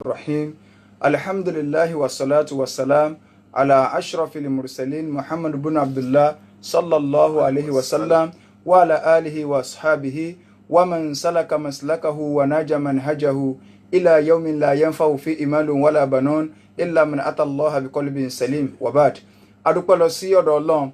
الرحيم الحمد لله والصلاة والسلام على أشرف المرسلين محمد بن عبد الله صلى الله عليه وسلم وعلى آله وأصحابه ومن سلك مسلكه ونجى منهجه إلى يوم لا ينفع فيه مال ولا بنون إلا من أتى الله بقلب سليم وبعد adúpẹ́ lọ sí ọ̀dọ̀ Ọlọ́run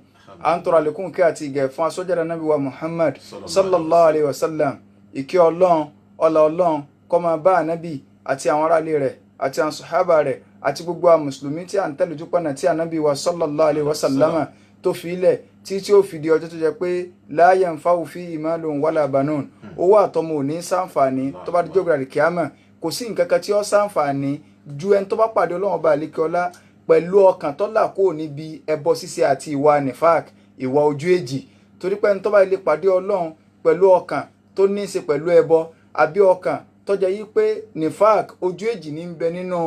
à ń tọrọ àlékún kí àti ìgẹ̀ fún asọ́jáde Ànábì wa Muhammad sallallahu alayhi wa sallam ìkẹ́ Ọlọ́run ọlá Ọlọ́run kó máa bá Ànábì àti àwọn aráalé rẹ̀ àti àwọn sàhábà rẹ̀ àti gbogbo àwọn mùsùlùmí tí à ń tẹ̀lé ojú pọ̀nà tí Ànábì wa sallallahu alayhi wa sallama tó fi ilẹ̀ tí ó fi di ọjọ́ tó jẹ́ pé la yanfa'u fihi malun wala banun owó àtọmọ ò ní ṣàǹfààní tó bá dijọ́ gbàdì kíámà kò sí nǹkan kan tí ó ṣàǹfààní ju ẹni tó bá pàdé Ọlọ́run ọba àlékè ọlá pẹ̀lú ọkàn tó là kó níbi ẹbọ ṣíṣe àti ìwà nifak ìwà ojú èjì torí pé ẹni tó bá lè pàdé Ọlọ́run pẹ̀lú ọkàn tó ní í ṣe pẹ̀lú ẹbọ àbí ọkàn tó jẹ́ yí pé nifak ojú èjì ní ń bẹ nínú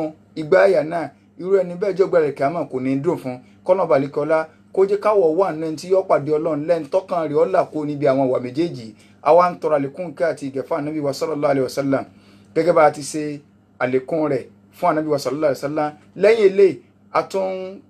ìgbà àyà náà irú ẹni bẹ́ẹ̀ jọ́ gbẹ̀rẹ̀ kíámà kò ní dùn fún kọ́nà balẹ̀kọ́lá kó jẹ́ káwọ̀ wà ní tí yọ́ pàdé Ọlọ́run lẹ́ni tọ́kàn rẹ̀ ọ́ là kó níbi àwọn ìwà méjèèjì àwa ń tọrọ àlékún kí àti ìgẹ̀fà Ànábì wa sallallahu alayhi wa sallam gẹ́gẹ́ bá a ti ṣe àlékún rẹ̀ fún Ànábì wa sallallahu alayhi wa sallam lẹ́yìn eléyìí a tún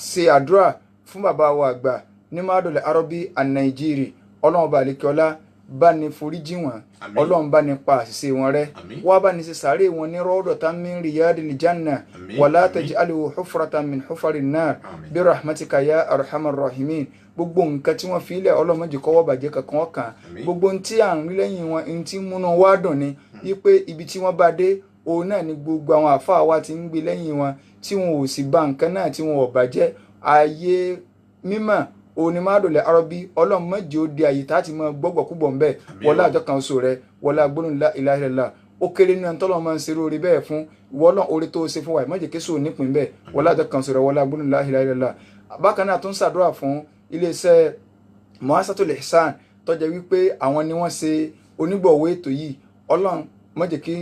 ṣe àdúrà fún bàbá wa àgbà ní Mahadul Arabi an-Naijiri Ọlọ́run bá àlékọ́lá bá ní foríjì wọn Ọlọ́run bá ní pa àṣìṣe wọn rẹ́ wá bá ní ṣe sàárè wọn ní rawdatan min riyadil janna wala taj'alhu hufratan min hufarin nar bi rahmatika ya arhamar rahimin gbogbo nǹkan tí wọ́n fi ilẹ̀ Ọlọ́run má jẹ́ kó bàjẹ́ kankan ọkàn gbogbo ohun tí à ń rí lẹ́yìn wọn ohun tí múnú wá dùn ni wípé ibi tí wọ́n bá dé òun náà ni gbogbo àwọn àfáà wa ti ń gbé lẹ́yìn wọn tí wọn ò sì bà nǹkan náà tí wọn ò bàjẹ́ ààyè mímọ́ òní Mahadul Arabi Ọlọ́run má jẹ́ ó di àyè tá a ti mọ gbọ́gbọ̀kúgbọ̀ ńbẹ̀ wọlé àjọ kan oṣù rẹ wọlé agbóhùn la ilaha illallah ó kéré nínú ẹni tọ́lọ́ máa ń ṣeré orí bẹ́ẹ̀ fún wọ́lọ́n orí tó ṣe fún wa má jẹ́ kéṣù nípìn bẹ́ẹ̀ wọlé àjọ kan oṣù rẹ wọlé agbóhùn la ilaha illallah bákan náà tó ń ṣàdúrà fún iléeṣẹ́ Muassasatul Ihsan tó jẹ́ wípé àwọn ni wọ́n ṣe onígbọ̀wọ́ ètò yìí Ọlọ́run má jẹ́ kí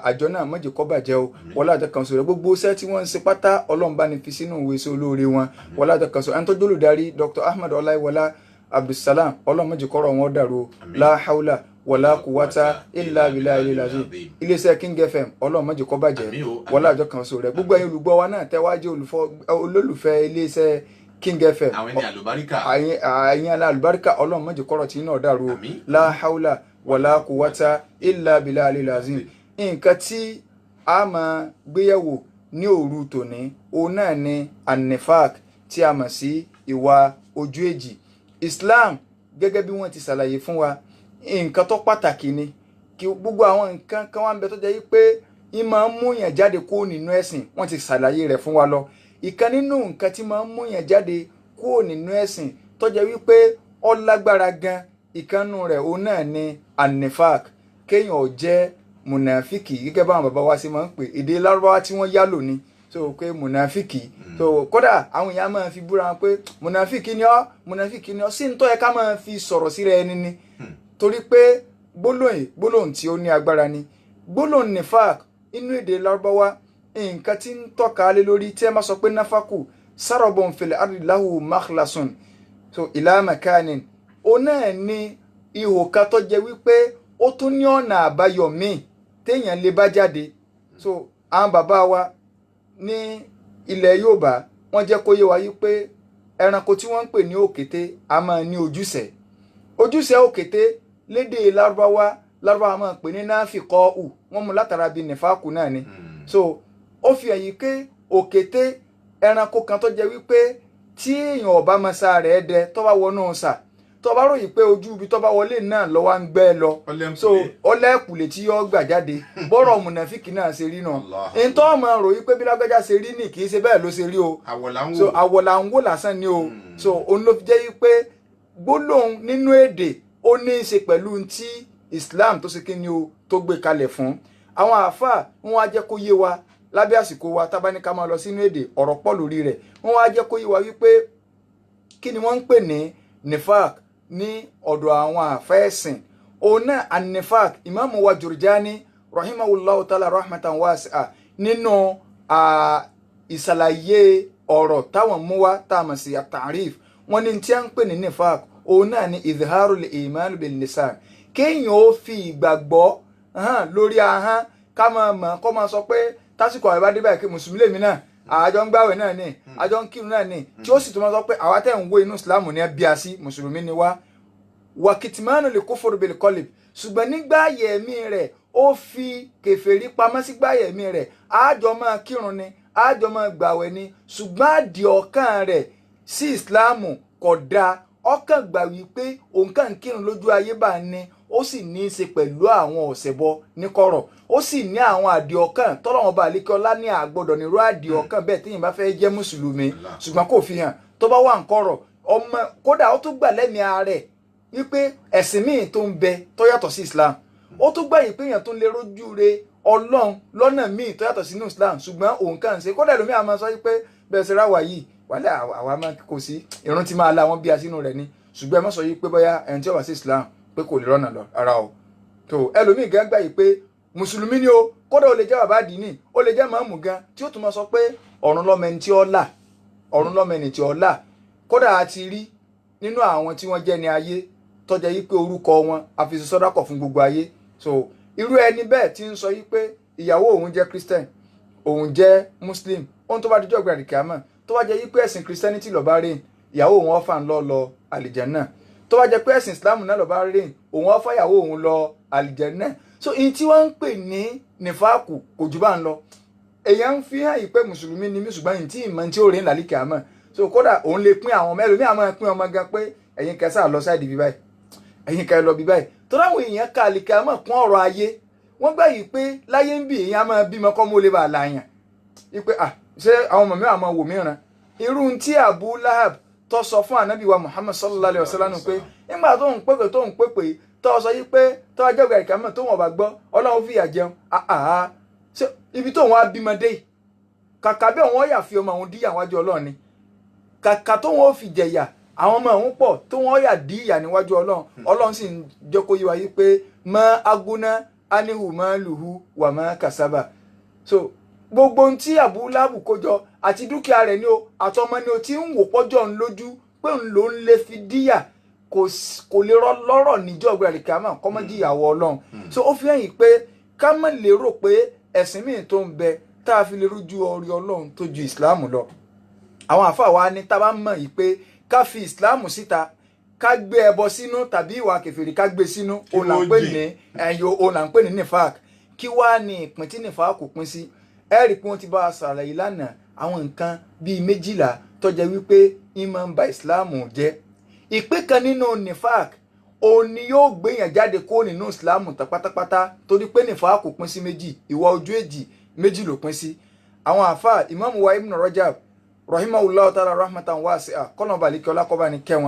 àjọ náà má jẹ́ kó bàjẹ́ o wọlé àjọ kan sọ̀rọ̀ gbogbo iṣẹ́ tí wọ́n ń ṣe pátá Ọlọ́run bá ní fi sínú ìwé sí olóore wọn wọlé àjọ kan sọ̀rọ̀ ẹni tó jólùdarí Dr. Ahmed Ọláìwọlá Abdulsalam Ọlọ́run má jẹ́ kọ́rọ̀ wọn dàrú la hawla wala quwwata illa billahi al-azim iléeṣẹ́ King FM Ọlọ́run má jẹ́ kó bàjẹ́ wọlé àjọ kan sọ̀rọ̀ gbogbo ẹ̀yin olùgbọ́ wa náà tẹ́wájú olólùfẹ́ iléeṣẹ́ King FM àyìn alálùbáríkà Ọlọ́run má jẹ́ kọ́rọ̀ tí náà dàrú la hawla wala quwwata illa billahi al-azim nǹkan tí a máa gbéyẹ̀wò ní òru tòní òun náà ni an-nifaq tí a mọ̀ sí ìwà ojú èjì Islam gẹ́gẹ́ bí wọ́n ti ṣàlàyé fún wa nǹkan tó pàtàkì ni kí gbogbo àwọn nǹkan kan wá ń bẹ tó jẹ́ pé ń máa ń mú yàn jáde kúrò nínú ẹ̀sìn wọ́n ti ṣàlàyé rẹ̀ fún wa lọ ìkan nínú nǹkan tí máa ń mú yàn jáde kúrò nínú ẹ̀sìn tó jẹ́ wípé ó lágbára gan ìkànnù rẹ̀ òun náà ni an-nifaq kéèyàn ò jẹ́ mùnàfíkì gẹ́gẹ́ báwọn bàbá wa ṣe máa ń pè èdè lárúbáwá tí wọ́n yálò ni so pé mùnàfíkì so kódà àwọn èèyàn máa fi búra wọn pé mùnàfíkì ni ọ́ sí ń tọ́ ẹ ká máa fi sọ̀rọ̀ síra ẹni ni torí pé gbólóhùn tí ó ní agbára ni gbólóhùn nifaq inú èdè lárúbáwá nǹkan tí ń tọ́ka lé lórí tí ẹ máa sọ pé náfàkù sarabun fil ardi lahu makhlasun so ila makanin ó náà ní ihò kan tó jẹ́ wípé ó tún ní ọ̀nà àbáyọ míì téèyàn lè bá jáde so àwọn bàbá wa ní ilẹ̀ Yorùbá wọ́n jẹ́ kó yé wa wípé ẹranko tí wọ́n ń pè ní òkété a máa ní ojúṣe òkété lédè lárúbáwá máa pè ní náfìkọ́ọ̀ù wọ́n mú látara bíi nìfàkù náà ni so ó fi ẹ̀yìn pé òkété ẹranko kan tó jẹ́ wípé tí èèyàn ọ̀bá máa sa rẹ̀ dẹ tó bá wọnú sà tó bá ròyìn pé ojú ibi tó bá wọlé náà lọ wá ń gbẹ́ lọ so ọlẹ́kùlé tí yọ gbàjáde bọ́rọ̀ mùnàfíkì náà ṣe rí náà èyí tó ọmọ ròyìn pé bí lágbájá ṣe rí ní kì í ṣe bẹ́ẹ̀ ló ṣe rí o so àwọ̀là ń wò lásán ni o so òun ló fi jẹ́ pé gbólóhùn nínú èdè ó ní í ṣe pẹ̀lú tí Islam tó ṣe kí ni o tó gbé kalẹ̀ fún àwọn àáfàá wọn á jẹ́ kó yé wa lábẹ́ àsìkò wa tábánikà máa lọ sínú èdè ọ̀rọ̀ pọ̀ lórí rẹ̀ wọn á jẹ́ kó yé wa wípé kí ni wọ́n ń pè ní nifaq ní ọ̀dọ̀ àwọn àfẹ́ẹ̀sìn òun náà an-nifaq Imam wa Jurjani rahimahullahu ta'ala rahmatan wasi'a nínú ìsàlàyé ọ̀rọ̀ táwọn mú wá táwọn sí at-ta'rif wọ́n ní tí a ń pè ní nifaq òun náà ni izharul iman bil lisan kéèyàn ó fi ìgbàgbọ́ hàn lórí ahọ́n ká máa mọ̀ kó máa sọ pé tásìkò àwẹ̀ bá dé báyìí kí mùsùlùmí lèmi náà àjọ ń gbàwẹ̀ náà ni àjọ ń kírun náà ni tí ó sì tún máa sọ pé àwa tẹ̀ ń wo inú ìsìláàmù ní ẹbí àsí mùsùlùmí ni wá. wàkìtìmánù lè kó fòròbèlè kọlì ṣùgbọ́n nígbà yẹ̀mí rẹ̀ ó fi kèfèrí pamọ́ sígbà yẹ̀mí rẹ̀ àjọ máa kírun ni àjọ máa gbàwẹ̀ ni ṣùgbọ́n àdì ọkàn rẹ̀ sí ìsìláàmù kò dáa ọkàn gbà wípé òun kàn ń kírun lójú ayé bá ní ó sì ní í ṣe pẹ̀lú àwọn ọ̀sẹ̀bọ níkọ̀rọ̀ ó sì ní àwọn àdì ọkàn tọ́lọ́wọ́n bá àlékè ọlá ní àgbọ̀dọ̀ nírú àdì ọkàn bẹ́ẹ̀ téèyàn bá fẹ́ jẹ́ mùsùlùmí ṣùgbọ́n kò fi hàn tó bá wà ń kọ̀rọ̀ ọmọ kódà ó tún gbà lẹ́mìí ààrẹ wípé ẹ̀sìn míì tó ń bẹ tó yàtọ̀ sí Islam ó tún gbà yìí pé èèyàn tó ń lè rójú re Ọlọ́run lọ́nà míì tó yàtọ̀ sínú Islam ṣùgbọ́n òun kàn ń ṣe kódà lómi àmọ́ sọ wípé bẹ́ẹ̀ ṣe ráwà yìí wàlẹ́ àwa máa kò sí irun ti máa la wọn bí a sínú rẹ̀ ni ṣùgbọ́n ẹ má sọ yìí pé bóyá ẹni tí ó wà sí Islam pé kò lè rọ́nà lọ ara o tó ẹlòmíì gan gbà yìí pé mùsùlùmí ni o kódà ó lè jẹ́ bàbá àdínì ó lè jẹ́ màmú gan tí ó tún máa sọ pé ọ̀run lọ́mọ ẹni tí ó là ọ̀run lọ́mọ ẹni tí ó là kódà a ti rí nínú àwọn tí wọ́n jẹ́ ní ayé tọ́jà yìí pé orúkọ wọn àfisí sọ́dákọ̀ fún gbogbo ayé so irú ẹni bẹ́ẹ̀ tí ń sọ yìí pé ìyàwó òun jẹ́ Christian òun jẹ́ Muslim ohun tó bá dijọ́ gbàdì kìámà tó bá jẹ́ yìí pé ẹ̀sìn Christianity ló bá rìn ìyàwó òun ọ̀fà ń lọ àlìjánnà tó bá jẹ́ pé ẹ̀sìn Islam náà ló bá rìn òun ọ̀fà ìyàwó òun lọ àlìjánnà so ìyí tí wọ́n ń pè ní nífàkù kò jù bá ń lọ èèyàn ń fi hàn yìí pé mùsùlùmí ni mí ṣùgbọ́n ìtì ìmọ̀ tí ó rìn lálẹ́ kìámà so kódà òun lè pín àwọn ọmọ ẹlòmíì àmọ́ pín ọmọ gan pé ẹ̀yin kẹsà lọ sáìdì bí báyìí ẹ̀yin kẹ lọ bí báyìí tó láwọn èèyàn ka àlìkà àmọ́ kún ọ̀rọ̀ ayé wọ́n gbà yìí pé láyé ń bì èèyàn máa bímọ kọ́ mọ́ lè bá a láyàn wípé ṣé àwọn ọmọ mi àmọ́ wò mìíràn irú tí Abu Lahab tó sọ fún ànábì wa Muhammad sallallahu alayhi wa sallam pé nígbà tó ń pèpè tó sọ yìí pé tó wá jẹ́gbẹ̀rẹ̀ kàmọ́ tó wọ́n bá gbọ́ Ọlọ́run fìyà jẹun ṣé ibi tó wọ́n á bímọ dé kàkà bẹ́ẹ̀ wọ́n yà fi ọmọ òun díyà wájú Ọlọ́run ni kàkà tó wọ́n fi jẹ̀yà àwọn ọmọ òun pọ̀ tó wọ́n yà díyà níwájú Ọlọ́run Ọlọ́run sì ń jẹ́ kó yé wa yìí pé mọ́ agúná anihu mọ́ lùhù wà mọ́ kàsábà so gbogbo ohun tí Abu Lahab kó jọ àti dúkìá rẹ̀ ni o àtọmọ ni o ti ń wò pọ́jọ́ ń lójú pé ń lò ń lè fi díyà kò lè rọ lọ́rọ̀ níjọ́ ọ̀gbẹ̀rẹ̀ kàmá kọ́mọ́dé ìyàwó Ọlọ́run so ó fi hàn yìí pé ká má lérò pé ẹ̀sìn míì tó ń bẹ tá a fi lè rújú orí Ọlọ́run tó ju ìsìláàmù lọ àwọn àfáà wa ní tá a bá mọ̀ yìí pé ká fi ìsìláàmù síta ká gbé ẹbọ sínú tàbí ìwà kèfèrí ká gbé sínú òun là ń pè ní nifak kí wá ní ìpín tí nifak kò pín sí ẹ rí i pé wọ́n ti bá a ṣàlàyé lánàá àwọn nǹkan bíi 12 tó jẹ́ wípé ìmọ̀ ń ba ìsìláàmù jẹ́ ìpín kan nínú nifak òun ni yóò gbéyàn jáde kó nínú ìsìláàmù tán pátápátá torí pé nifak kò pín sí méjì ìwà ojú èjì méjì ló pín sí àwọn àfáà Imam wa Ibn Rajab rahimahullah ta'ala rahmatan wasi'a kọ́nà balẹ̀kẹ́ ọlákọ́bá ni kẹ́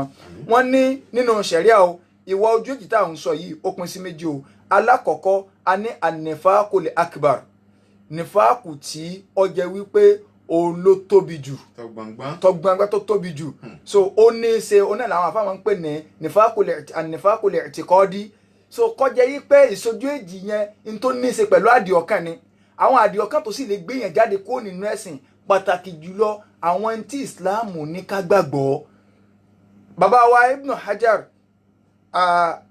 wọ́n ní nínú ṣẹ̀ríà o ìwà ojú èjì tá à ń sọ yìí ó pín sí méjì o alákọ̀ọ́kọ́ a ní an-nifaqul akbar nífàkù tí ó jẹ́ wípé òun ló tóbi jù tọgbọngbọn tó tóbi jù so ó ní í ṣe ó náà làwọn afáwọn ń pè ní nífàkù li'tiqadi so kọjá yí pé ìsojú èjì yẹn n tó ní í ṣe pẹ̀lú àdìọ́kàn ni àwọn àdìọ́kàn tó sì lè gbé yẹn jáde kó nínú ẹ̀sìn pàtàkì jùlọ àwọn tí ìsìláàmù ní ká gbàgbọ́ bàbá wa Ibn Hajar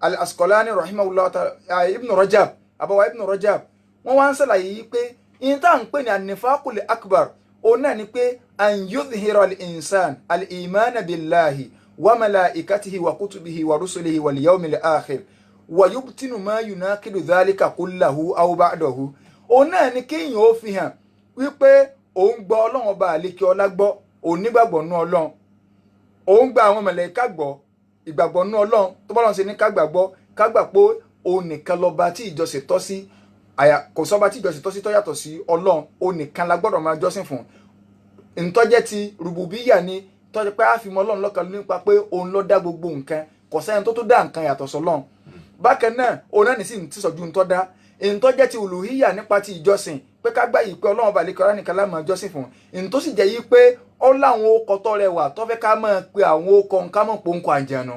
al-Asqalani rahimahullah ta'ala Ibn Rajab bàbá wa Ibn Rajab wọ́n wá ń ṣàlàyé yìí pé in tá à ń pè ní an-nifaqul akbar òun náà ni pé an yudhhira al-insan al-imana billahi wa malaikatihi wa kutubihi wa rusulihi wal yawmil akhir wa yubtinu ma yunaqidu dhalika kullahu aw ba'dahu òun náà ni kéèyàn ó fi hàn wípé òun gbọ́ Ọlọ́run ọba àlékè ọlá gbọ́ òun nígbàgbọ́ nú Ọlọ́run òun gba àwọn màláíkà gbọ́ ìgbàgbọ́ nú Ọlọ́run tó bá lọ́n ṣe ní ká gbà pé òun nìkan lọ́ba tí ìjọsìn tọ́ sí kò sọ́ba tí ìjọsìn tọ́ sí tó yàtọ̀ sí Ọlọ́run òun nìkan la gbọ́dọ̀ máa jọ́sìn fún ntọ́jẹ́ ti rùbùbíyà ni tọ́jẹ́ pé a fi mọ́ Ọlọ́run lọ́kàn nípa pé òun ló dá gbogbo nǹkan kò sẹ́ni tó dá nǹkan yàtọ̀ sọ́lọ́run bákan náà òun náà nìsí ti sọ̀jú ntọ́ dá ntọ́jẹ́ ti uluhiyya nípa ti ìjọsìn pé ká gbà yìí pé Ọlọ́run bá lè kọ́ra nìkan lá máa jọ́sìn fún ntọ́ sì jẹ́ yìí pé ó láwọn okọ̀ tó rẹwà tó fẹ́ ká máa pe àwọn okọ̀ ká mọ̀ pé ó ń kọ àjànú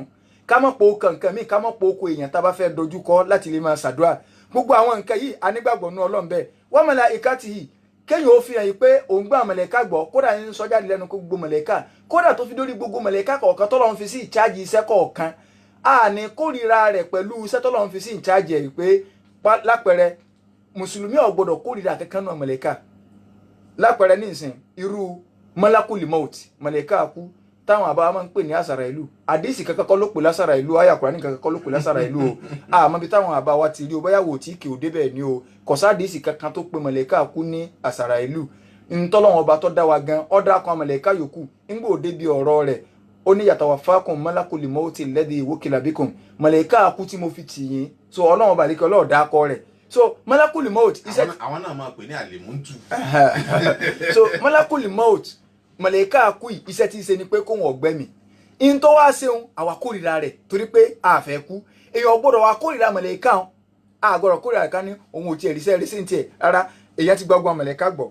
ká mọ̀ pé ó kànkan míì ká mọ̀ pé ó kọ èèyàn tá a bá fẹ́ dojúkọ láti lè máa ṣàdúrà gbogbo àwọn nǹkan yìí anígbàgbọ́ nú Ọlọ́run bẹ́ẹ̀ wa malaikatihi kéèyàn ó fi hàn yìí pé òun gbà mọ̀lẹ́ká gbọ́ kódà ń sọ jáde lẹ́nu kó gbogbo mọ̀lẹ́ká kódà tó fi dórí gbogbo mọ̀lẹ́ká kọ̀ọ̀kan tọ́lọ́run fi sí ìcháàjì iṣẹ́ kọ̀ọ̀kan a ní kórìíra rẹ̀ pẹ̀lú iṣẹ́ tọ́lọ́run fi sí ìcháàjì ẹ̀ pé lápẹẹrẹ mùsùlùmí ò gbọ́dọ̀ kórìíra kankan náà màláíkà lápẹẹrẹ nísìn irú malakul maut màláíkà kú táwọn àbá máa ń pè ní àsàrà ìlú àdìsí kankan kọ́ ló pè lásàrà ìlú àyà Kùránì kankan kọ́ ló pè lásàrà ìlú o àmọ́ bí táwọn àbá wa ti rí o bóyá wò tí kì í débẹ̀ ni o kọ̀sá àdìsí kankan tó pè màláíkà kú ní àsàrà ìlú ntọ́lọ́wọ́n ọba tó dá wa gan ọ̀dà kan màláíkà yòókù ńgbò òde bí ọ̀rọ̀ rẹ̀ ó ní yatawaffakum malakul mauti alladhi wukila bikum màláíkà kú tí mo fi tì yín so ọlọ́wọ́n bá lékè ọlọ́ọ̀dà akọ rẹ̀ so malakul maut iṣẹ́ àwọn náà máa pè ní àlèmúntù. so malakul maut màláíkà kú yìí iṣẹ́ tí ń ṣe ni pé kóhun ọ̀gbẹ́mi in tó wá ṣeun àwa kórìíra rẹ̀ torí pé a fẹ́ kú èèyàn gbọ́dọ̀ wa kórìíra màláíkà hàn a gbọ́dọ̀ kórìíra kan ní òun ò tiẹ̀ ríṣẹ́ ríṣẹ́ ní tiẹ̀ rárá èèyàn ti gbọ́gbọ́n màláíkà gbọ́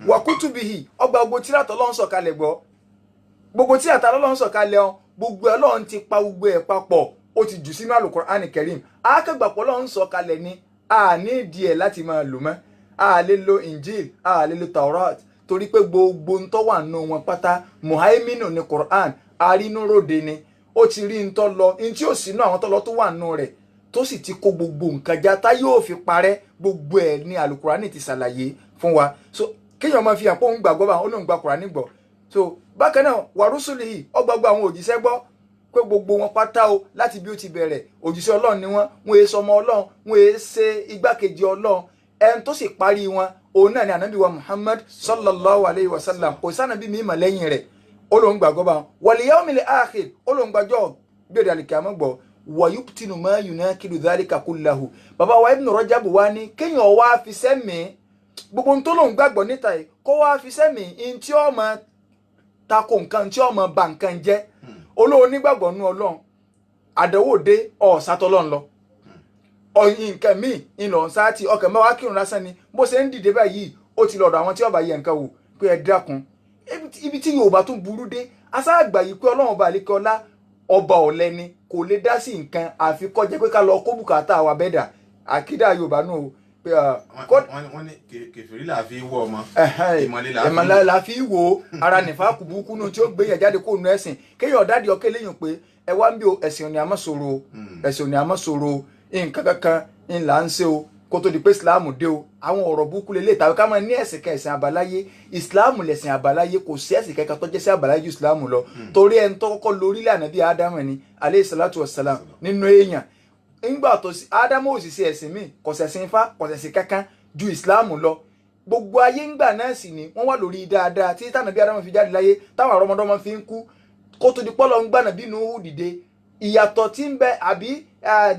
wa kutubihi ọgbà gbogbo tíra tọ́lọ́run sọ̀kalẹ̀ gbọ́ gbogbo tíra tọ́lọ́run sọ̀kalẹ̀ ọ gbogbo Ọlọ́run ti pa gbogbo ẹ̀ papọ̀ ó ti jù sínú Al-Qur'ani Karim akẹgbàpọ̀ Ọlọ́run sọ̀kalẹ̀ ni a ní ìdí ẹ̀ láti máa lò mọ́ a lè lo Injil a lè lo Taurat torí pé gbogbo ń tọ́ wà nù wọn pátá muhaiminu ní Qur'an arínúròde ni ó ti rí ń tọ́ lọ ń tí ó sì nú àwọn tọ́ lọ tó wà nù rẹ̀ tó sì ti kó gbogbo nǹkan já tá yóò fi parẹ́ gbogbo ẹ̀ ní Al-Qur'ani ti ṣàlàyé fún wa so kéèyàn máa fi hàn pé òun gbàgbọ́ bá ó lóun gba Kùránì gbọ́ so bákan náà wàrúsùlì yìí ọgbàgbọ́ àwọn òjíṣẹ́ gbọ́ pé gbogbo wọn pátá o láti bí ó ti bẹ̀rẹ̀ òjíṣẹ́ Ọlọ́run ni wọ́n èé sọmọ Ọlọ́run wọ́n èé ṣe igbákejì Ọlọ́run ẹni tó sì parí wọn òun náà ni ànábì wa Muhammad sallallahu alayhi wa sallam kò sànàbí mi mà lẹ́yìn rẹ̀ ó lóun gbàgbọ́ bá wal yawmil akhir ó lóun gbàjọ́ gbèrè àlìkàmọ́ gbọ́ wàyúptínú máa yunakidu dhalika kullahu bàbá wa Ibn Rajab wa ní kéèyàn wá fi sẹ́mi gbogbo tó lóun gbàgbọ́ níta yìí kó wá fi sẹ́mi in tí ó máa tako nǹkan tí ó máa ba nǹkan jẹ́ olóhùn nígbàgbọ́ nú Ọlọ́run àdánwò dé ọ̀sátọ́lọ́run lọ ọ̀yìn nǹkan míì ìlọ̀ ọ̀sá ti ọkàn mẹ́wàá kírun lásán ni bó ṣe ń dìde báyìí ó ti lọ́dọ̀ àwọn tí ó bá yẹ nǹkan wò pé ẹ dákun ibi tí Yorùbá tún burú dé asáàgbà yìí pé Ọlọ́run bá lékè ọlá ọba ọ̀lẹ ni kò lè dá sí nǹkan àfi kó jẹ́ pé ká lọ kó bùkátà wa bẹ́dà àkídà Yorùbá náà o wọ́n ní kèfèrí là fi wọ ọmọ ìmọ̀lẹ́ la fi wò ara nìfà kùbùkù nù tí ó gbé yẹn jáde kó nu ẹ̀sìn kéèyàn dáàdi ọkẹ́ lẹ́yìn pé ẹ wá ń bí o ẹ̀sìn òní àmọ́sòro ẹ̀sìn òní àmọ́sòro nǹkan kankan ńlá ń ṣe o kó tó di pé Islam dé o àwọn ọ̀rọ̀ burúkú lè tàbí ká máa ní ẹ̀sìn kan ẹ̀sìn àbáláyé Islam lẹ̀sìn àbáláyé kò sí ẹ̀sìn kankan tó jẹ́ sí àbáláyé ju Islam lọ torí ẹni tó kọ́kọ́ lórílẹ̀ ànábì Ádámù ni alayhi salatu wassalam nínú èèyàn ńgbà tó Ádámù ò sì ṣe ẹ̀sìn míì kò ṣẹ̀sìn Ifá kò ṣẹ̀sìn kankan ju Islam lọ gbogbo ayé ńgbà náà sì ni wọ́n wà lórí dáadáa tí tànàbí Ádámù fi jáde láyé táwọn àrọ́mọdọ́mọ fi ń kú kó tó di pọ́lọ́ ń gbànà bí Nuhu dìde ìyàtọ̀ tí ń bẹ àbí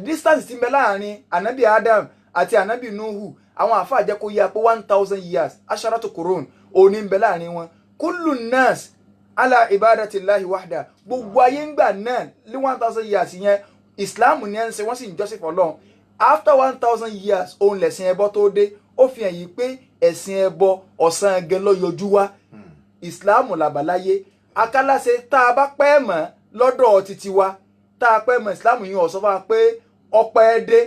distance tí ń bẹ láàrin ànábì Ádámù àti ànábì Nuhu àwọn àfáà jẹ́ kó yá pé 1000 years asharatu qurun òní ń bẹ láàrin wọn kullu nas ala ibadatillahi wahda gbogbo ayé ńgbà náà ní 1000 years yẹn Islam ní ẹ̀ ń ṣe wọ́n sì ń jọ́sìn fọ́lọ́run after 1000 years òun lẹ̀sìn ẹbọ tó dé ó fi hàn yìí pé ẹ̀sìn ẹbọ ọ̀sán ẹgẹ ló yọjú wá Islam làbàláyé akálàṣe tá a bá pẹ́ mọ́ lọ́dọ̀ títí wa tá a pẹ́ mọ́ Islam yìí ó sọ fún wa pé ọpẹ́ dé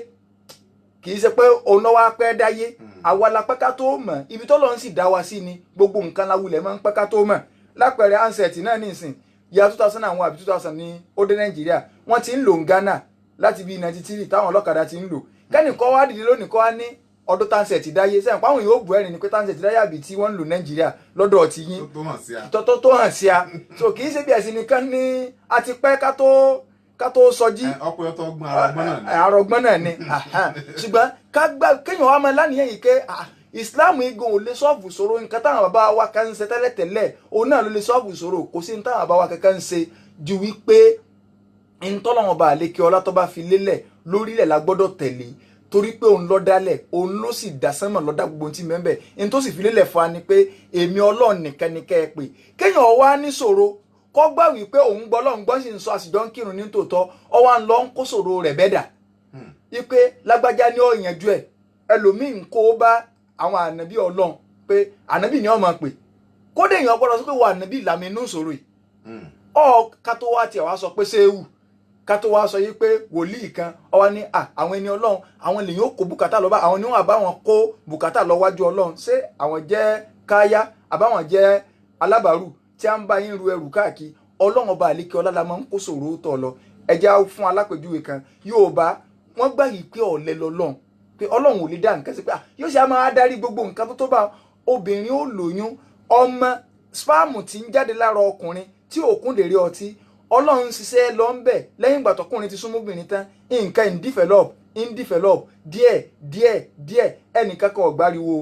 kì í ṣe pé òun náà wá pẹ́ dáyé àwa la pẹ́ ká tó mọ̀ ibi tó lọ́n sì dá wa sí ni gbogbo nǹkan láwùlẹ̀ máa ń pẹ́ ká tó mọ̀ lápẹẹrẹ handset náà nísìn ya 2001 àbí 2000 ní ó dé Nàìjíríà wọ́n ti ń lò ń Ghana láti bí 93 táwọn ọlọ́kadà ti ń lò kẹ́nìkan wá dìde lónìí kọ́ wá ní ọdún tánsẹ̀ ti dáyé sẹ́yìn páwọn yóò bù ẹ̀rìn ni pé tánsẹ̀ ti dáyé àbí tí wọ́n ń lò Nàìjíríà lọ́dọ̀ ti yín tó hàn sí a so kì í ṣe bí ẹ̀sìn nìkan ní a ti pẹ́ ká tó sọjí ọpẹ́ tó gbọ́n àrọ̀gbọ́n náà ni ṣùgbọ́n kéèyàn wá máa lánìyàn yìí pé Islam igun ò lè sọ́ọ̀bù ṣòro nǹkan táwọn bàbá wa kan ń ṣe tẹ́lẹ̀tẹ́lẹ̀ òun náà ló lè sọ́ọ̀bù ṣòro kò sí ní táwọn bàbá wa kankan ń ṣe ju wípé ntọ́lọ́wọ́n bá àlékè ọlá tó bá fi lélẹ̀ lórílẹ̀ la gbọ́dọ̀ tẹ̀lé torí pé òun ló dálẹ̀ òun ló sì dá sánmọ̀ ló dá gbogbo tí mẹ́mbẹ̀ ní tó sì fi lélẹ̀ fún wa ni pé èmi Ọlọ́run nìkan ni kẹ́ ẹ pè kéèyàn wá ní ṣòro kọ́ gbà wípé òun gbọ́ lọ́n gbọ́ sì ń sọ àṣìjọ́ ń kírun ní tòótọ́ ọwọ́ ń lọ ń kó ṣòro rẹ̀ bẹ́dà wípé lágbájá ni ó yanjú ẹ̀ ẹlòmíì ń kó bá àwọn ànábì Ọlọ́run pé ànábì ni ó máa pè kódé èèyàn gbọ́dọ̀ sọ pé wà ànábì làmì inú ìṣòro yìí ká tó wá tiẹ̀ wá sọ pé ṣéwù ká tó wá sọ yìí pé wòlíì kan ọwọ́ ní àwọn ẹni Ọlọ́run àwọn lèyìn ó kó bùkátà lọ bá àwọn ni wọ́n àbá wọn kó bùkátà lọ wájú Ọlọ́run ṣé àwọn jẹ́ káyá àbáwọn jẹ́ alábàárù tí a ń bá yín ru ẹrù káàkiri Ọlọ́run ọba àlékè ọlá la máa ń kó ṣòro tọ̀ lọ ẹja fún alápèjúwe kan Yorùbá wọ́n gbà yìí pé ọ̀lẹ lọ́lọ́run pé ọlọ́run ò lè dá nǹkan sí pé yóò ṣe á máa darí gbogbo nǹkan tó bá obìnrin ó lóyún ọmọ spáàmù tí ń jáde lára ọkùnrin tí òkun dèrè ọtí ọlọ́run ṣiṣẹ́ lọ ń bẹ̀ lẹ́yìn ìgbà tọkùnrin ti súnmọ́ obìnrin tán nǹkan in develop díẹ̀ ẹnìkan kan ọ̀gbáriwo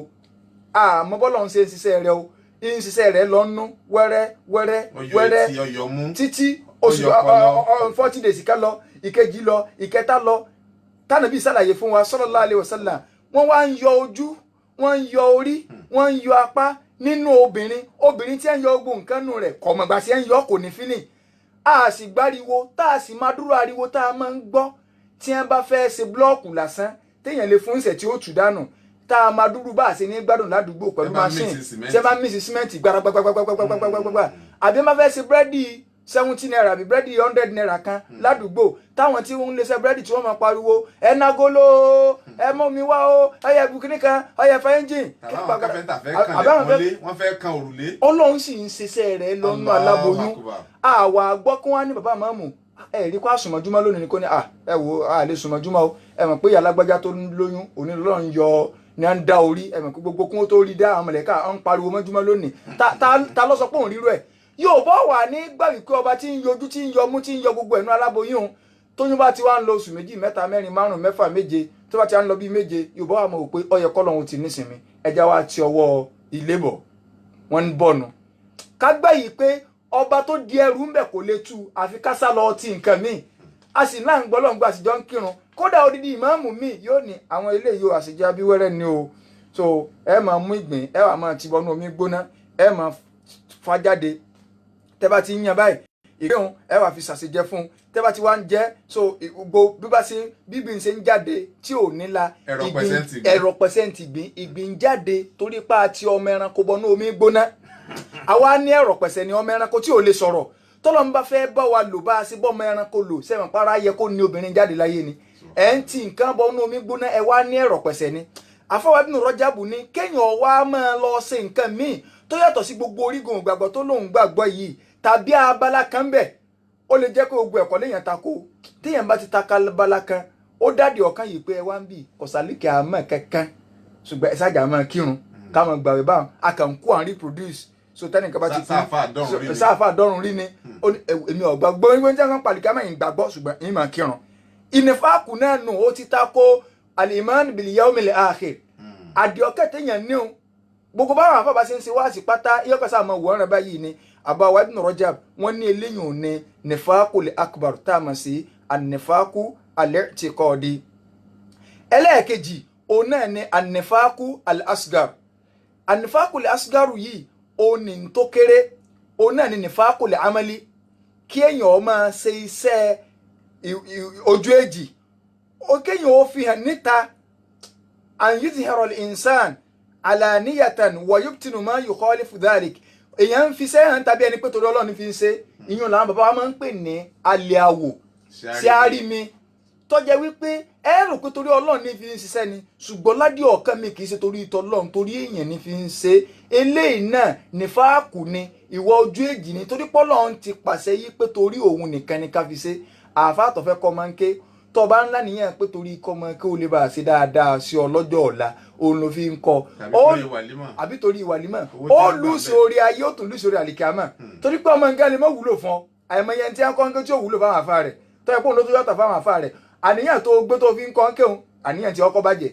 àmọ́ bọ́lọ̀ ń ṣe ṣiṣẹ́ rẹ o ń ṣiṣẹ́ rẹ lọ́nú wẹ́rẹ́ títí oṣù 40 days ká lọ ìkejì lọ ìkẹta lọ tánàbí ṣàlàyé fún wa sallallahu alaihi wasallam wọ́n wá ń yọ ojú wọ́n ń yọ orí wọ́n ń yọ apá nínú obìnrin tí ń yọ ogun nǹkan nù rẹ̀ kọ̀mọ̀gbà tí ń yọ kò ní fílì a sì gbáriwo tá a sì máa dúró ariwo tá a máa ń gbọ́ tí wọ́n bá fẹ́ ṣe blọ́ọ̀kù lásán téèyàn lè fún ìṣẹ̀ tí ó tù dànù tá a máa dúró bá a ṣe ní gbádùn ládùúgbò pẹ̀lú machine tí wọ́n bá mísì símẹ́ǹtì gbàgbàgbàgbàgbàgbàgbàgbà àbí wọ́n bá fẹ́ ṣe búrẹ́dì 70 naira àbí búrẹ́dì 100 naira kan ládùúgbò táwọn tí wọ́n lè ṣe búrẹ́dì tí wọ́n máa pariwo ẹ nagolo ẹ mọ́ mi wá o ọyẹ bukini kan ọyẹ fẹ́ńjìn. àwọn kápẹ́ntà fẹ́ kan lẹ́kọ́lé wọ́n fẹ́ kan òrùlé. ọlọ́run sì ń ṣiṣẹ́ rẹ̀ lọ́nà aláboyún àwa gbọ́ kí wọ́n á ní bàbá màmú rí kó àsùnmọ́júmọ́ lónìí ni kò ní ẹ wo a lè sùnmọ́júmọ́ o ẹ mọ̀ pé alágbájá tó ń lóyún òní lọ́run yọ ní à ń dá orí ẹ mọ̀ pé gbogbo kún ó tó rí dá àwọn mọ̀lẹ́ká ń pariwo mọ́júmọ́ lónìí ta ló sọ pé òun rírú ẹ̀ yóò bọ́ wà ní gbà wípé ọba tí ń yọjú tí ń yọmú tí ń yọ gbogbo ẹ̀nu aláboyún tóyún bá ti wá ń lọ oṣù 2 3 4 5 6 7 tó bá ti wá ń lọ bíi 7 yóò bọ́ wà mọ̀ pé ọyẹ kọ́lọ́hún ti nísìnyí ẹja wa ti ọwọ́ ilé bọ̀ wọ́n ń bọ̀nù ká gbà yìí pé ọba tó di ẹrù ń bẹ̀ kò lè tú àfi ká sá lọ ti nǹkan míì a sì náà ń gbọ́ lọ́ngbà àtijọ́ ń kírun kódà odidi ìmáàmù míì yóò ní àwọn ilé yóò àṣejẹ abíwẹ́rẹ́ ni o so ẹ máa mú ìgbín ẹ wà máa ti bọnú omi gbóná ẹ máa fa jáde tẹ́ bá ti ń yan báyìí ìgbéhùn ẹ wà fi ṣàṣejẹ fún un tẹ́ bá ti wá ń jẹ so gbogbo bí bá ṣe bíbí ń ṣe ń jáde tí ò níla ẹ̀rọ pẹ̀sẹ̀ǹtì ìgbín jáde torí pa àti ọmọ ẹranko bọnú omi gbóná àwa ní ẹ̀rọ pẹ̀sẹ̀ ni ọmọ ẹranko tí ò lè sọ̀rọ̀ tọ́lọ́ ń bá fẹ́ bá wa lò bá a ṣe bọ́ ọmọ ẹranko lò sẹ́wọ̀n para yẹ kó ní obìnrin jáde láyé ni ẹ̀ ń ti nǹkan bọnú omi gbóná ẹ wá ní ẹ̀rọ pẹ̀sẹ̀ ni àfọwọ́ Ibn Rajab ní kéèyàn wá máa lọ ṣe nǹkan míì tó yàtọ̀ sí gbogbo orígun ìgbàgbọ́ tó lóun gbàgbọ́ yìí tàbí abala kan bẹ̀ ó lè jẹ́ pé gbogbo ẹ̀kọ́ léèyàn tako téèyàn bá ti taka abala kan ó dáàdì ọ̀kan yìí pé ẹ wá ń bì kọ̀sálíkì àmọ́ kankan ṣùgbọ́n ẹ̀sájà máa kírun káwọn gbàgbé báwọn a kàn kú à ń reproduce so tẹ́nìkan bá ti kú sáfà dọ́rùn rí ni èmi ọ̀gbà gbóngbó tí wọ́n pàlìkà mẹ́yìn gbàgbọ́ ṣùgbọ́n èmi máa kírun ìnìfàkù náà nù ó ti tako al-iman bil yawmil akhir àdìọ́kẹ́ téèyàn ní gbogbo báwọn àfọwọ́ ṣe ń ṣe wáàsí pátá iyọ́kọ̀sá àmọ́ wọ́n rẹ̀ báyìí ni àbáwá Ibn Rajab wọ́n ní eléyìí ò ní nifaqul akbar tá a mọ̀ sí an-nifaqu al-i'tiqadi. ẹlẹ́ẹ̀kejì òun náà ní an-nifaqu al-asgar an-nifaqu al-asgar yìí òun ní tó kéré òun náà ní nifaqu al-amali kí èèyàn máa ṣe iṣẹ́ ojú èjì kéèyàn ó fi hàn níta an yuzhira al-insan alaniyatan wa yubtinu ma yukhalifu dhalik èèyàn ń fi sẹ́yìn tàbí ẹni pé torí Ọlọ́run fi ń ṣe ìyún làwọn bàbá wa máa ń pè ní alẹ́ àwò sí àrími tó jẹ́ wípé ẹ rò pé torí Ọlọ́run ní fi ń ṣiṣẹ́ ni ṣùgbọ́n ládìí ọ̀kan mi kì í ṣe torí ìtọ́ Ọlọ́run torí èèyàn ní fi ń ṣe eléyìí náà nífàákù ni ìwọ ojú èjì ni torí pọ́lọ́run ti pàṣẹ yí pé torí òun nìkan ni ká fi ṣe àáfàá tó fẹ́ kọ́ máa ń ké tọba ńlá nìyẹn pé torí ikọ́ ọmọ kí o lè bá a ṣe dáadáa sí ọ lọ́jọ́ ọ̀la òun ló fi ń kọ́ àbí torí ìwàlímọ̀ ó lùsì orí ayé ó tún lùsì orí àlìkàmọ̀ torí pé ọmọ nǹkan lè má wúlò fún ọ àìmọye tí wọn kọ́ ń ké tí ò wúlò fáwọn àfa rẹ̀ tó yẹ kó ló tó yọ̀tọ̀ fáwọn àfa rẹ̀ àníyàn tó gbé tó fi ń kọ́ ń kéwọn àníyàn tí ọkọ̀ bàjẹ́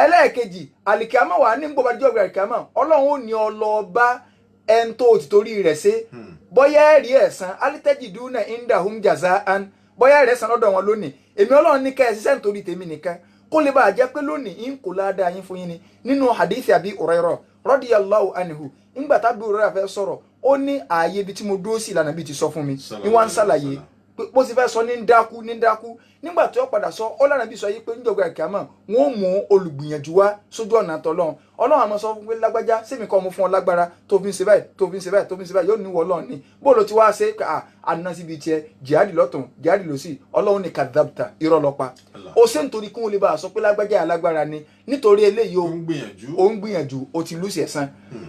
ẹlẹ́ẹ̀kejì àlìkàmọ̀ wà ní gbogbo àdìjọ́ àlìkàmọ̀ Ọlọ́run ò ní ọlọ́ọ̀bá ẹn tó ti torí rẹ̀ ṣe bóyá ẹ̀rí ẹ̀san alitẹ́jìdúnà indahum jazaan bóyá ẹ̀rí ẹ̀san lọ́dọ̀ wọn lónìí èmi Ọlọ́run ní kẹ́ ẹ ṣiṣẹ́ nítorí tèmi nìkan kó lè bá a jẹ́ pé lónìí ń kò ládàá yín fún yín ni nínú hadith Abi Hurairah radiyallahu anhu ńgbà tá Abi Hurairah fẹ́ sọ̀rọ̀ ó ní ààyè ibi tí mo dúró sí ìlànà bíi ti sọ fún mi ní wọ́n ń ṣàlàyé bó ti fẹ́ sọ ní dákú nígbà tí ó padà sọ ó lànà bí sọ yí pé níjọba ìkàmọ́ wọn ò mú olùgbìyànjú wá sójú ọ̀nà àtọ́lọ́run Ọlọ́run àmọ́ sọ fún pé lágbájá sẹ́mi kọ́ mo fún ọ lágbára tó fi ń ṣe báyìí tó fi ń ṣe báyìí tó fi ń ṣe báyìí yóò ní wọ Ọlọ́run ní bó ló ti wá ṣe àná síbi tiẹ̀ jihadi lọ́tún jihadi lọ́sì Ọlọ́run ní kadhabta irọ́ lọ́pa ó ṣe nítorí kí wọ́n lè bá a sọ pé lágbájá alágbára ni nítorí eléyìí ó ń gbìyànjú ó ti lùsì ẹ̀san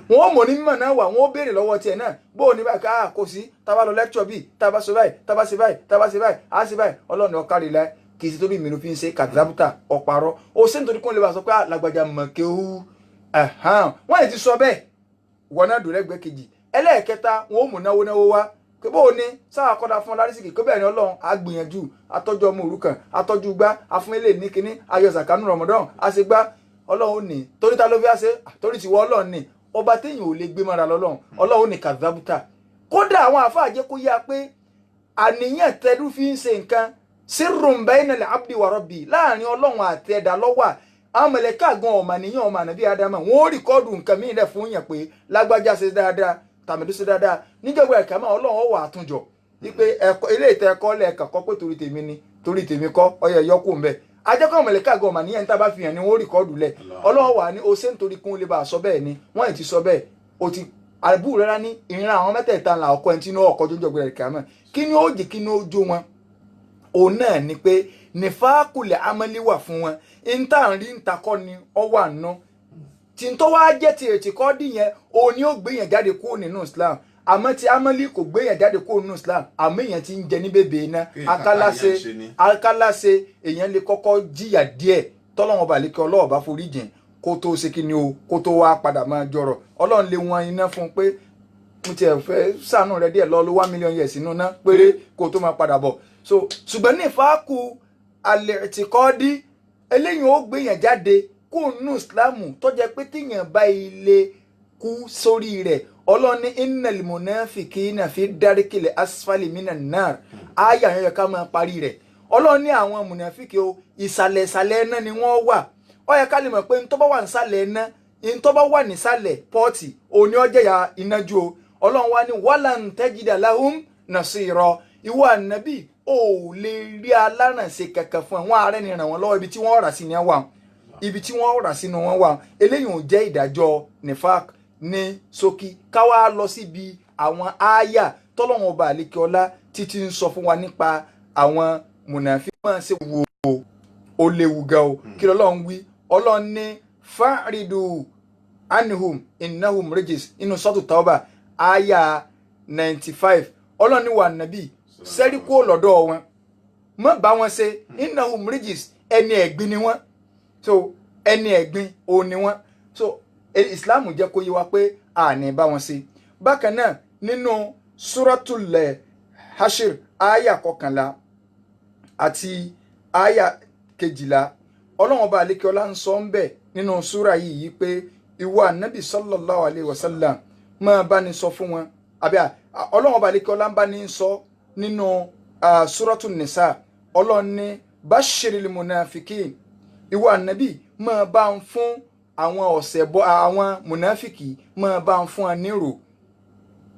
wọn ò mọ̀ ní mímọ̀ náà wà wọn ó béèrè lọ́wọ́ tiẹ̀ náà bó o ní báyìí ká kò sí tá bá lọ lecture bíi tá bá ṣe báyìí tá bá ṣe báyìí tá bá ṣe báyìí á ṣe báyìí Ọlọ́run ọ̀kárí láì kì í ṣe torí mi ló fi ń ṣe kàdábùtà ọ̀parọ́ ó ṣe nítorí kó lè bá sọ pé lágbájá mọ̀kẹ́ ó wọ́n lè ti sọ bẹ́ẹ̀ wọ́n náà dùn lẹ́gbẹ̀ẹ́ kejì ẹlẹ́ẹ̀kẹta wọn ó mú náwó wá pé bó o ní sáà kọ́dà fún lárísìkì pé bẹ́ẹ̀ ni ọlọ́run á gbìyànjú atọ́jú ọmọ òrukàn atọ́jú gbá afúnilé ní kínní ayọ̀ sàkánú rọmọdán á ṣe gbá ọlọ́run ní torí ta ló fi á ṣe torí tiwọ́ ọlọ́run ní ọba téèyàn ò lè gbé mọ́ra lọ́lọ́run ọlọ́run ní kàdábùtà kódà àwọn àfáà jẹ́ kó yá pé àníyàn tẹ́lú fi ń ṣe nǹkan sirrun bayna al-abdi wa rabbi láàrin ọlọ́run àti ẹ̀dá lọ́wọ́ àwọn mẹ̀lẹ́kà gan ọ̀màníyàn ọmọ ànàbí adama wọn ó rìkọ́ọ̀dù nǹkan míì lẹ̀ fún yàn pé lágbájá ṣe dáadáa tàmídú ṣe dáadáa níjọba ẹ̀ka máa ọlọ́run ó wà àtúnjọ wípé ilé ìtẹ́ ẹ̀kọ́ lẹ́ẹ̀kan kọ́ pé torí tèmi ni torí tèmi kọ́ ọyẹ yọkù ń bẹ̀ ajẹ́kọ̀ọ́ mẹ̀lẹ́kà gan ọ̀màníyàn ní tábà fi hàn ní wọn ó rìkọ́ọ̀dù lẹ̀ ọlọ́run wà ní o ṣé nítorí kún lè bá a sọ bẹ́ẹ̀ ni wọ́n ti sọ bẹ́ẹ̀ o ti àbúrò rárá ní ìran àwọn mẹ́tẹ̀ẹ̀ta ńlá ọkọ ẹni tí inú ọkọ̀ jójó gbẹ̀rẹ̀ kàmọ́ kí ni ó jẹ́ kí ni ó jó wọn òun náà ni pé nífàákùlẹ̀ amẹ́lí wà fún wọn ìta ń rí ìta kọ́ ni ọ wà nù tí n tó wá jẹ́ ti ètì kọ́ dì yẹn òun ni ó gbé yẹn jáde kúrò nínú Islam àmọ́ tí amẹ́lí kò gbé yẹn jáde kúrò nínú Islam àmọ́ èèyàn ti ń jẹ ní bèbè iná akálàṣe èèyàn lè kọ́kọ́ jìyà díẹ̀ tọ́lọ́wọ́n balẹ̀ kí ọlọ́ọ̀ bá forí jìn kó tó ṣe kí ni o kó tó wá padà máa jọrọ̀ ọlọ́run lè wọn iná fún un pé mo tiẹ̀ fẹ́ sànù rẹ díẹ̀ lọ ló 1 million years inú ná péré kó tó máa padà bọ̀ so ṣùgbọ́n ní ìfáàkù alẹ́ ti kọ́ dí eléyìí ó gbé yẹn jáde kó nù Ìsìlámù tó jẹ́ pé tíyàn bá ilé kú sórí rẹ̀ ọlọ́run ní innal munafiqina fi darikil asfali minan nar àyà yẹn ká máa parí rẹ̀ ọlọ́run ní àwọn mùnàfíkì o ìsàlẹ̀ náà ni wọ́n wà ó yẹ ká lè mọ̀ pé ntọ́ bá wà nísàlẹ̀ iná ntọ́ bá wà nísàlẹ̀ pọ́ọ̀tì òní ọjẹ́yà iná ju o ọlọ́run wá ní walan tajida lahum nasira ìwọ ànábì ò lè rí alárànṣe kankan fún àwọn ààrẹ ni ràn wọ́n lọ́wọ́ ibi tí wọ́n rà sí ni wà ibi tí wọ́n rà sínú wọn wà eléyìí ò jẹ́ ìdájọ́ nifak ní ṣókí káwá lọ síbi àwọn ááyà tọ́lọ́wọ́n ọba àlekè ọlá títí ń sọ fún wa nípa àwọn mùnàfíkì máa ṣe wò ó léwu gan o kí lọ́lọ́run wí ọlọ́run ní fa'ridu anhum innahum rijis inú sọ́tù tauba aya 95 ọlọ́run ní wà nàbí sẹ́rí kó lọ́dọ̀ wọn mọ́ bá wọn ṣe innahum rijis ẹni ẹ̀gbin ni wọ́n so ẹni ẹ̀gbin ò ní wọ́n so Islam jẹ́ kó yé wa pé a ní bá wọn ṣe bákan náà nínú suratul hashir aya 11 àti aya 12 ọlọ́run ọba àlékèọlá ń sọ ń bẹ̀ nínú súra yìí pé ìwọ ànábì sallallahu alayhi wa sallam máa bá ní sọ fún wọn àbí ọlọ́run ọba àlékèọlá ń bá ní sọ nínú súratun nisa ọlọ́run ní bashiril munafikin ìwọ ànábì máa bá ń fún àwọn ọ̀sẹ̀ bọ́ àwọn munafiki máa bá ń fún wọn nírò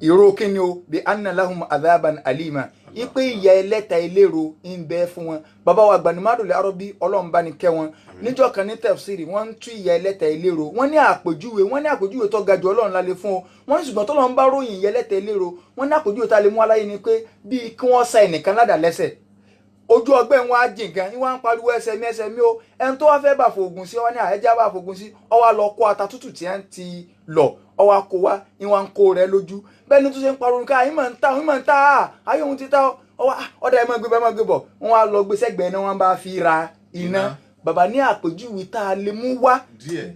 ìró kíni o bí anna lahum adhaban alima ipe ìyà ẹlẹ́ta eléro ń bẹ fún wọn bàbá wa Gbanimádùl Arabi ọlọ́run bá ní kẹ́ wọn níjọ́ kan ní tafsiri wọ́n ń tú ìyà ẹlẹ́ta eléro wọ́n ní àpèjúwe tó ga jù ọlọ́run lálẹ́ fún ọ wọ́n ní ṣùgbọ́n tọ́lọ́run bá ròyìn ìyà ẹlẹ́ta eléro wọ́n ní àpèjúwe tá a lè mú aláyé ni pé bíi kí wọ́n sa ẹnìkan ládà lẹ́sẹ̀ ojú ọgbẹ́ wọn á jìn gan wọ́n á ń pariwo ẹsẹ̀ mi o ẹni tó wá fẹ́ bá fògùn sí ọ ní àyẹ́já bá fògùn sí ọ wá lọ kó ata tútù tí wọ́n ti lọ ọ wá kó wá ìwọ̀n kó rẹ lójú bẹ́ẹ̀ ni tó ṣe ń pariwo ká ìmọ̀ ń ta ayé òun ti ta ọ̀dà ẹ̀ máa gbé bọ̀ wọ́n wá lọ gbé sẹ́gbẹ̀ẹ́ náà wọ́n bá fi ra iná bàbá ní àpèjúwe tá a lè mú wá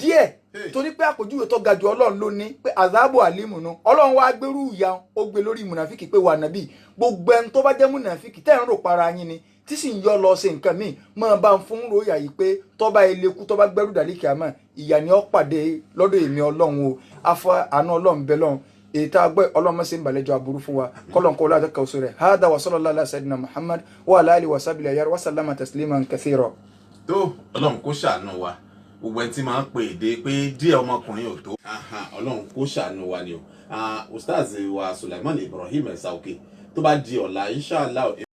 díẹ̀ torí pé àpèjúwe tó ga jù ọlọ́run ló ní pé azabu alimu nu ọlọ́run wá gbérú ìyà ó gbé lórí mùnàfíkì pé wà nàbí gbogbo ẹni tó bá jẹ́ mùnàfíkì tẹ́ ń rò para yín ni tí sì ń yọ lọ ṣe nǹkan míì máa bá ń fún ròyà yìí pé tọ́ba eléku tọ́ba gbẹ́rù dàlíkì àmọ́ ìyà ni ó pàdé lọ́dọ̀ èmi ọlọ́run o afọ àánú ọlọ́run bẹ́ lọ́run èyí tá a gbọ́ ọlọ́run ṣe ń balẹ̀jọ aburú fún wa kọ́lọ́n kọ́ láti kàwé sórí hada wa sallallahu ala sayyidina Muhammad wa ala alihi wa sahbihi ayar wa sallama tasliman kathira. tó ọlọ́run kó ṣàánú wa gbogbo ẹni tí máa ń pè é dé pé díẹ̀ ọmọkùnrin ò tó ọlọ́run kó ṣàánú wa ni o ustaz wa Sulaiman Ibrahim Ẹ̀sà Òkè tó bá di ọ̀la inshallah